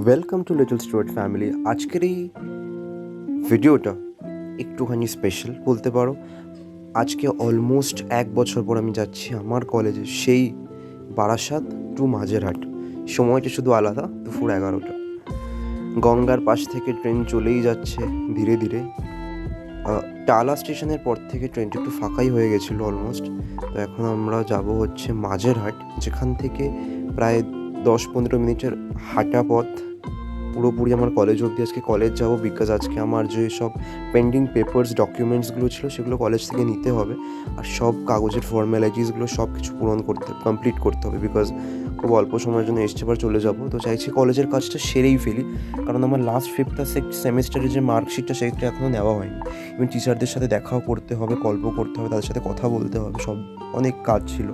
Welcome to little Stuart family. আজকের এই ভিডিওটা একটুখানি স্পেশাল বলতে পারো। আজকে অলমোস্ট 1 বছর পর আমি যাচ্ছি আমার কলেজে, সেই বারাসাত টু মাঝেরহাট। সময়টা শুধু আলাদা, দুপুর 11টা। গঙ্গার পাশ থেকে ট্রেন চলেই যাচ্ছে ধীরে ধীরে। টালা স্টেশনের পর থেকে ট্রেনটা একটু ফাঁকাই হয়ে গেছিলো অলমোস্ট। তো এখন আমরা যাব হচ্ছে মাঝেরহাট, যেখান থেকে প্রায় 10-15 মিনিটের হাঁটা পথ পুরোপুরি আমার কলেজ অবধি। আজকে কলেজ যাব বিকজ আজকে আমার যে সব পেন্ডিং পেপারস ডকুমেন্টসগুলো ছিল সেগুলো কলেজ থেকে নিতে হবে, আর সব কাগজের ফর্ম্যালিটিসগুলো সব কিছু কমপ্লিট করতে হবে, বিকজ খুব অল্প সময়ের জন্য এসছে বার চলে যাব। তো চাইছি কলেজের কাজটা সেরেই ফেলি, কারণ আমার লাস্ট ফিফথ আর সিক্সথ সেমিস্টারের যে মার্কশিটটা সেটা এখনও নেওয়া হয়নি। ইভেন টিচারদের সাথে দেখাও করতে হবে, গল্প করতে হবে, তাদের সাথে কথা বলতে হবে, সব অনেক কাজ ছিল।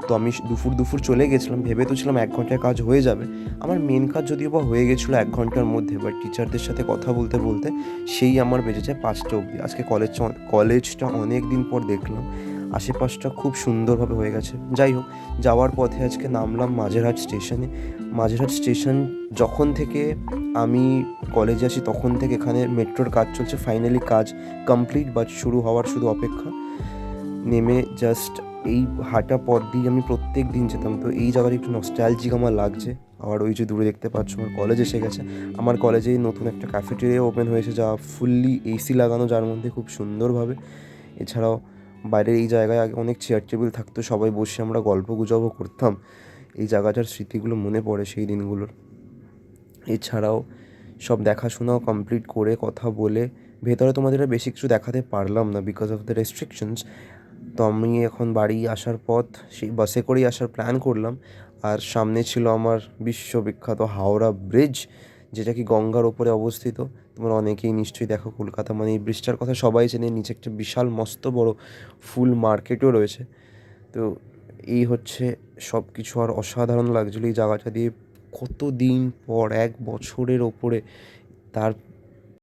তো আমি দুপুর চলে গেছিলাম, ভেবে তো ছিলাম 1 ঘন্টায় কাজ হয়ে যাবে। আমার মেন কাজ যদিও বা হয়ে গেছিলো 1 ঘন্টার মধ্যে, বাট টিচারদের সাথে কথা বলতে বলতে সেই আমার বেজে যায় 5টা অবধি। আজকে কলেজটা অনেক দিন পর দেখলাম, আশেপাশটা খুব সুন্দরভাবে হয়ে গেছে। যাই হোক, যাওয়ার পথে আজকে নামলাম মাঝেরহাট স্টেশনে। মাঝেরহাট স্টেশন যখন থেকে আমি কলেজে আসি তখন থেকে এখানে মেট্রোর কাজ চলছে, ফাইনালি কাজ কমপ্লিট, বাট শুরু হওয়ার শুধু অপেক্ষা। নেমে জাস্ট এই হাঁটা পথ দিয়ে আমি প্রত্যেক দিন যেতাম, তো এই জায়গাটা একটু নস্টালজিক আমার লাগছে। আর ওই যে দূরে দেখতে পাচ্ছ আমার কলেজ এসে গেছে। আমার কলেজেই নতুন একটা ক্যাফেটেরিয়া ওপেন হয়েছে, যা ফুললি এসি লাগানো, যার মধ্যে খুব সুন্দরভাবে। এছাড়াও বাইরের এই জায়গায় আগে অনেক চেয়ার টেবিল থাকতো, সবাই বসে আমরা গল্প গুজবও করতাম। এই জায়গাটার স্মৃতিগুলো মনে পড়ে সেই দিনগুলোর। এছাড়াও সব দেখাশোনাও কমপ্লিট করে কথা বলে ভেতরে তোমাদের আর বেশি কিছু দেখাতে পারলাম না বিকজ অফ দ্য রেস্ট্রিকশনস। তো আমি এখন বাড়ি আসার পথ সেই বাসে করেই আসার প্ল্যান করলাম। আর সামনে ছিল আমার বিশ্ববিখ্যাত হাওড়া ব্রিজ, যেটা কি গঙ্গার ওপরে অবস্থিত। তোমরা অনেকেই নিশ্চয়ই দেখো, কলকাতা মানে এই ব্রিজটার কথা সবাই চেনে। নিচে একটা বিশাল মস্ত বড় ফুল মার্কেটও রয়েছে। তো এই হচ্ছে সব কিছু, আর অসাধারণ লাগছিলো এই জায়গাটা দিয়ে। কতদিন পর, 1 বছরের ওপরে, তার